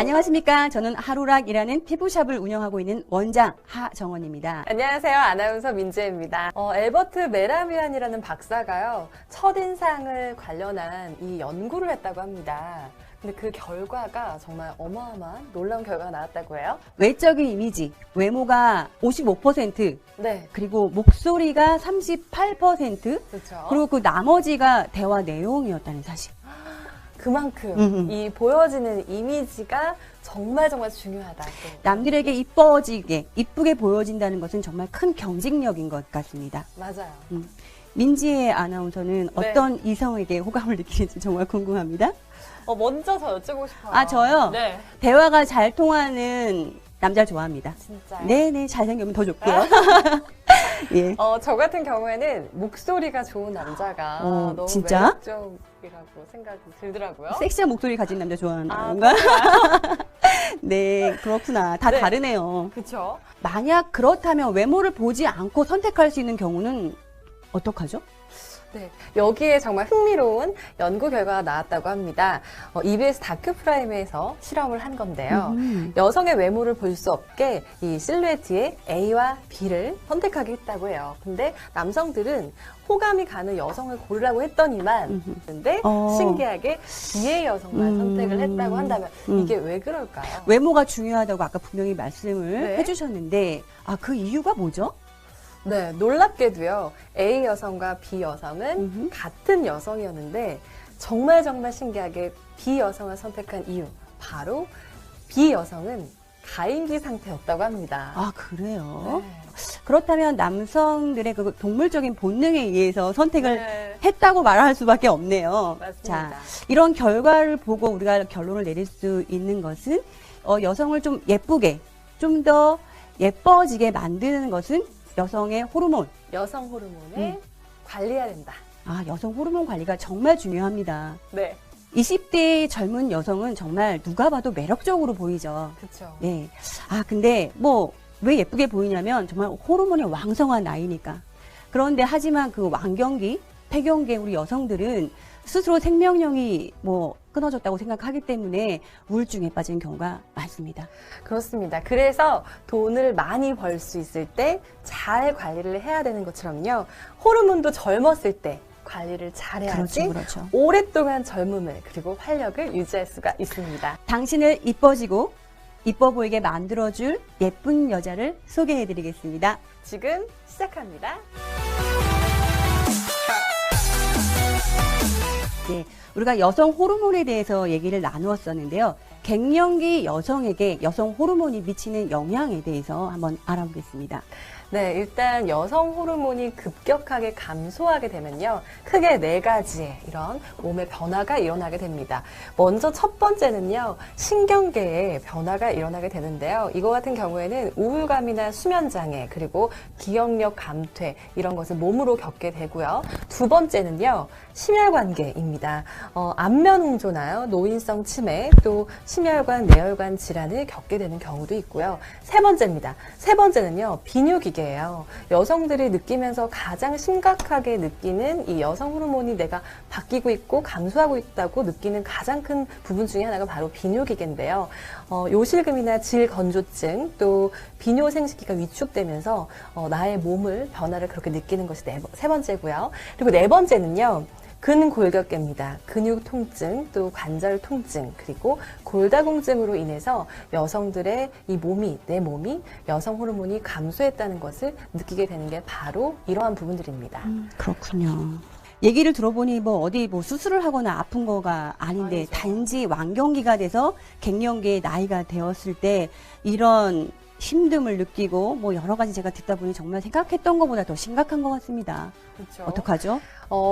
안녕하십니까. 저는 하루락이라는 피부샵을 운영하고 있는 원장 하정원입니다. 안녕하세요. 아나운서 민지혜입니다. 엘버트 메라비안이라는 박사가요, 첫인상을 관련한 이 연구를 했다고 합니다. 근데 그 결과가 정말 어마어마한 놀라운 결과가 나왔다고 해요. 외적인 이미지, 외모가 55%, 네. 그리고 목소리가 38%, 그렇죠. 그리고 그 나머지가 대화 내용이었다는 사실. 그만큼 이 보여지는 이미지가 정말 중요하다. 또. 남들에게 이쁘게 보여진다는 것은 정말 큰 경쟁력인 것 같습니다. 맞아요. 민지혜 아나운서는 네. 어떤 이성에게 호감을 느끼는지 정말 궁금합니다. 먼저 저 여쭤보고 싶어요. 아, 저요? 네. 대화가 잘 통하는 남자 좋아합니다. 진짜요? 네네, 잘생기면 더 좋고요. 예. 저 같은 경우에는 목소리가 좋은 남자가 너무 진짜? 매력적이라고 생각이 들더라고요. 섹시한 목소리 가진 남자 좋아하는 아, 건가? 네, 그렇구나. 다 네. 다르네요. 그렇죠. 만약 그렇다면 외모를 보지 않고 선택할 수 있는 경우는 어떡하죠? 네, 여기에 정말 흥미로운 연구 결과가 나왔다고 합니다. EBS 다큐프라임에서 실험을 한 건데요. 여성의 외모를 볼 수 없게 이 실루엣의 A와 B를 선택하게 했다고 해요. 근데 남성들은 호감이 가는 여성을 고르라고 했더니만 근데 신기하게 B의 여성만 선택을 했다고 한다면 이게 왜 그럴까요? 외모가 중요하다고 아까 분명히 말씀을 네. 해주셨는데 그 이유가 뭐죠? 네, 놀랍게도요. A 여성과 B 여성은 같은 여성이었는데 정말 신기하게 B 여성을 선택한 이유, 바로 B 여성은 가임기 상태였다고 합니다. 아, 그래요? 네. 그렇다면 남성들의 그 동물적인 본능에 의해서 선택을 네. 했다고 말할 수밖에 없네요. 맞습니다. 자, 이런 결과를 보고 우리가 결론을 내릴 수 있는 것은 여성을 좀 예쁘게, 좀 더 예뻐지게 만드는 것은 여성의 호르몬. 여성 호르몬을 관리해야 된다. 여성 호르몬 관리가 정말 중요합니다. 네, 20대의 젊은 여성은 정말 누가 봐도 매력적으로 보이죠. 그렇죠. 네. 근데 왜 예쁘게 보이냐면 정말 호르몬이 왕성한 나이니까. 그런데 하지만 그 완경기, 폐경기의 우리 여성들은 스스로 생명력이 끊어졌다고 생각하기 때문에 우울증에 빠지는 경우가 많습니다. 그렇습니다. 그래서 돈을 많이 벌 수 있을 때 잘 관리를 해야 되는 것처럼요. 호르몬도 젊었을 때 관리를 잘해야지 그렇죠. 오랫동안 젊음을 그리고 활력을 유지할 수가 있습니다. 당신을 이뻐지고 이뻐 보이게 만들어줄 예쁜 여자를 소개해드리겠습니다. 지금 시작합니다. 네, 우리가 여성 호르몬에 대해서 얘기를 나누었었는데요. 갱년기 여성에게 여성 호르몬이 미치는 영향에 대해서 한번 알아보겠습니다. 네, 일단 여성 호르몬이 급격하게 감소하게 되면요. 크게 4가지의 이런 몸의 변화가 일어나게 됩니다. 먼저 첫 번째는요. 신경계에 변화가 일어나게 되는데요. 이거 같은 경우에는 우울감이나 수면장애 그리고 기억력 감퇴 이런 것을 몸으로 겪게 되고요. 두 번째는요. 심혈관계입니다. 안면 홍조나요. 노인성 치매 또 심혈관, 뇌혈관 질환을 겪게 되는 경우도 있고요. 세 번째입니다. 세 번째는요. 비뇨기계예요. 여성들이 느끼면서 가장 심각하게 느끼는 이 여성 호르몬이 내가 바뀌고 있고 감소하고 있다고 느끼는 가장 큰 부분 중에 하나가 바로 비뇨기계인데요. 요실금이나 질건조증 또 비뇨생식기가 위축되면서 나의 몸을 변화를 그렇게 느끼는 것이 세 번째고요. 그리고 네 번째는요. 근골격계입니다. 근육 통증, 또 관절 통증, 그리고 골다공증으로 인해서 여성들의 내 몸이 여성 호르몬이 감소했다는 것을 느끼게 되는 게 바로 이러한 부분들입니다. 그렇군요. 얘기를 들어보니 어디 수술을 하거나 아픈 거가 아닌데 아니죠. 단지 완경기가 돼서 갱년기의 나이가 되었을 때 이런 힘듦을 느끼고 여러 가지 제가 듣다 보니 정말 생각했던 것보다 더 심각한 것 같습니다. 그렇죠. 어떡하죠?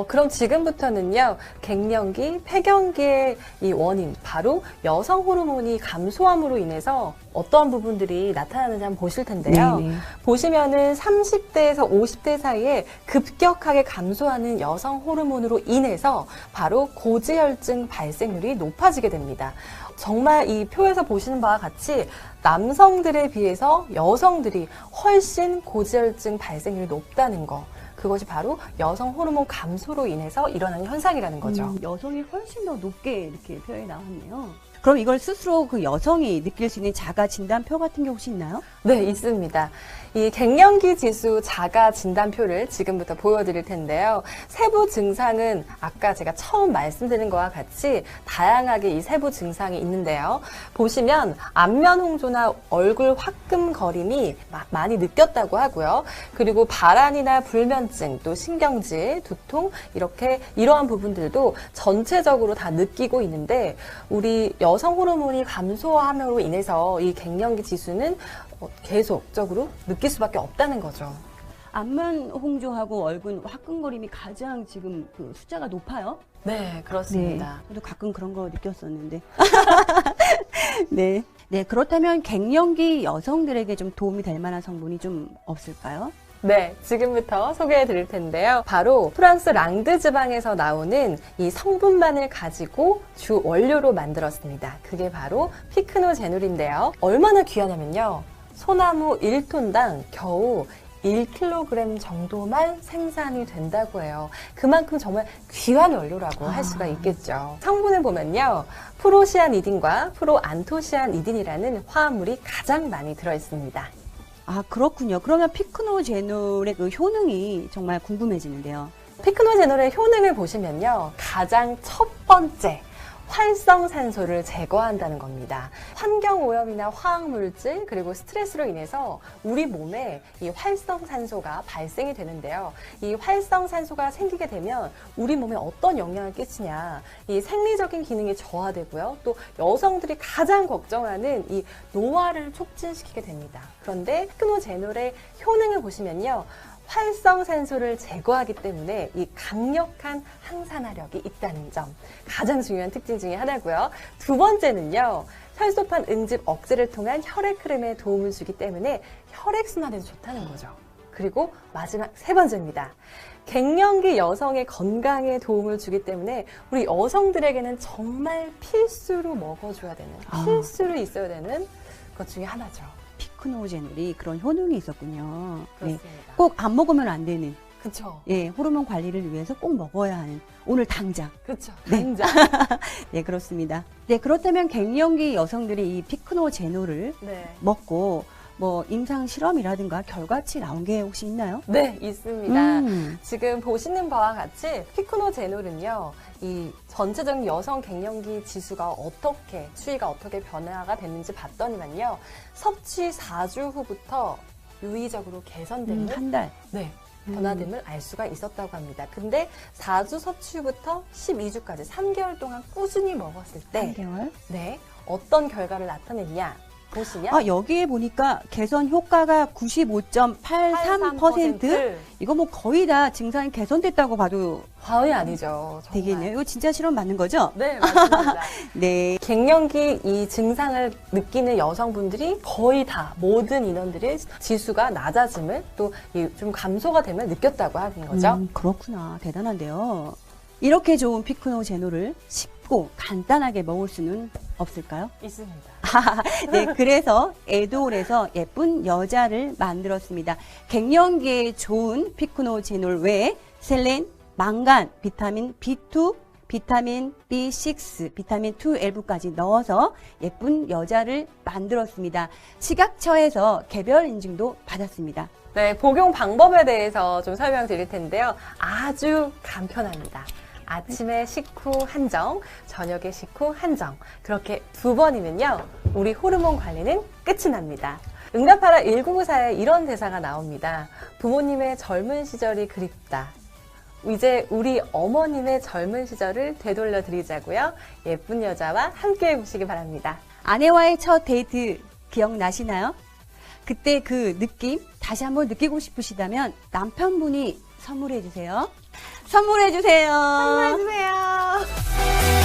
그럼 지금부터는요, 갱년기, 폐경기의 이 원인, 바로 여성 호르몬이 감소함으로 인해서 어떠한 부분들이 나타나는지 한번 보실 텐데요. 네네. 보시면은 30대에서 50대 사이에 급격하게 감소하는 여성 호르몬으로 인해서 바로 고지혈증 발생률이 높아지게 됩니다. 정말 이 표에서 보시는 바와 같이 남성들에 비해서 여성들이 훨씬 고지혈증 발생률이 높다는 거. 그것이 바로 여성 호르몬 감소로 인해서 일어나는 현상이라는 거죠. 여성이 훨씬 더 높게 이렇게 표현이 나왔네요. 그럼 이걸 스스로 그 여성이 느낄 수 있는 자가 진단표 같은 게 혹시 있나요? 네, 있습니다. 이 갱년기 지수 자가 진단표를 지금부터 보여드릴 텐데요. 세부 증상은 아까 제가 처음 말씀드린 것과 같이 다양하게 이 세부 증상이 있는데요. 보시면 안면 홍조나 얼굴 화끈거림이 많이 느꼈다고 하고요. 그리고 발한이나 불면증, 또 신경질, 두통 이렇게 이러한 부분들도 전체적으로 다 느끼고 있는데 우리 여성 호르몬이 감소함으로 인해서 이 갱년기 지수는 계속적으로 느낄 수밖에 없다는 거죠. 안면 홍조하고 얼굴 화끈거림이 가장 지금 그 숫자가 높아요. 네, 그렇습니다. 저도 가끔 그런 거 느꼈었는데. 네. 네, 그렇다면 갱년기 여성들에게 좀 도움이 될 만한 성분이 좀 없을까요? 네, 지금부터 소개해 드릴 텐데요. 바로 프랑스 랑드 지방에서 나오는 이 성분만을 가지고 주 원료로 만들었습니다. 그게 바로 피크노제놀인데요. 얼마나 귀하냐면요. 소나무 1톤당 겨우 1kg 정도만 생산이 된다고 해요. 그만큼 정말 귀한 원료라고 할 수가 있겠죠. 성분을 보면요. 프로시아니딘과 프로안토시아니딘이라는 화합물이 가장 많이 들어있습니다. 아, 그렇군요. 그러면 피크노제놀의 그 효능이 정말 궁금해지는데요. 피크노제놀의 효능을 보시면요. 가장 첫 번째, 활성산소를 제거한다는 겁니다. 환경오염이나 화학물질 그리고 스트레스로 인해서 우리 몸에 이 활성산소가 발생이 되는데요. 이 활성산소가 생기게 되면 우리 몸에 어떤 영향을 끼치냐. 이 생리적인 기능이 저하되고요. 또 여성들이 가장 걱정하는 이 노화를 촉진시키게 됩니다. 그런데 피크노제놀의 효능을 보시면요. 활성산소를 제거하기 때문에 이 강력한 항산화력이 있다는 점 가장 중요한 특징 중에 하나고요. 두 번째는요. 혈소판 응집 억제를 통한 혈액 흐름에 도움을 주기 때문에 혈액순환에도 좋다는 거죠. 그리고 마지막 세 번째입니다. 갱년기 여성의 건강에 도움을 주기 때문에 우리 여성들에게는 정말 필수로 먹어줘야 되는, 필수로 있어야 되는 것 중에 하나죠. 피크노제놀이 그런 효능이 있었군요. 그렇습니다. 네, 꼭 안 먹으면 안 되는. 그렇죠. 예, 호르몬 관리를 위해서 꼭 먹어야 하는 오늘 당장. 그렇죠. 네. 당장. 네, 그렇습니다. 네, 그렇다면 갱년기 여성들이 이 피크노제놀을 네. 먹고 뭐 임상 실험이라든가 결과치 나온 게 혹시 있나요? 네, 있습니다. 음. 지금 보시는 바와 같이 피크노제놀은요, 이 전체적인 여성 갱년기 지수가 어떻게, 추이가 어떻게 변화가 됐는지 봤더니만요, 섭취 4주 후부터 유의적으로 개선되는 한 달. 네, 변화됨을 알 수가 있었다고 합니다. 근데 4주 섭취 후부터 12주까지 3개월 동안 꾸준히 먹었을 때 3개월? 네, 어떤 결과를 나타냈냐 보시면 아, 여기에 보니까 개선 효과가 95.83%? 이거 뭐 거의 다 증상이 개선됐다고 봐도 과언이 아니죠. 정말. 되겠네요. 이거 진짜 실험 맞는 거죠? 네, 맞습니다. 네. 갱년기 이 증상을 느끼는 여성분들이 거의 다 모든 인원들의 지수가 낮아짐을 또 좀 감소가 됨을 느꼈다고 하는 거죠. 그렇구나. 대단한데요. 이렇게 좋은 피크노제놀을 쉽고 간단하게 먹을 수는 없을까요? 있습니다. 네, 그래서 에드올에서 예쁜 여자를 만들었습니다. 갱년기에 좋은 피크노제놀 외에 셀렌, 망간, 비타민 B2, 비타민 B6, 비타민 212까지 넣어서 예쁜 여자를 만들었습니다. 식약처에서 개별 인증도 받았습니다. 네, 복용 방법에 대해서 좀 설명드릴 텐데요. 아주 간편합니다. 아침에 식후 한정, 저녁에 식후 한정. 그렇게 2번이면요. 우리 호르몬 관리는 끝이 납니다. 응답하라 1994에 이런 대사가 나옵니다. 부모님의 젊은 시절이 그립다. 이제 우리 어머님의 젊은 시절을 되돌려 드리자고요. 예쁜 여자와 함께 해보시기 바랍니다. 아내와의 첫 데이트 기억나시나요? 그때 그 느낌 다시 한번 느끼고 싶으시다면 남편분이 선물해 주세요. 선물해 주세요. 선물해 주세요.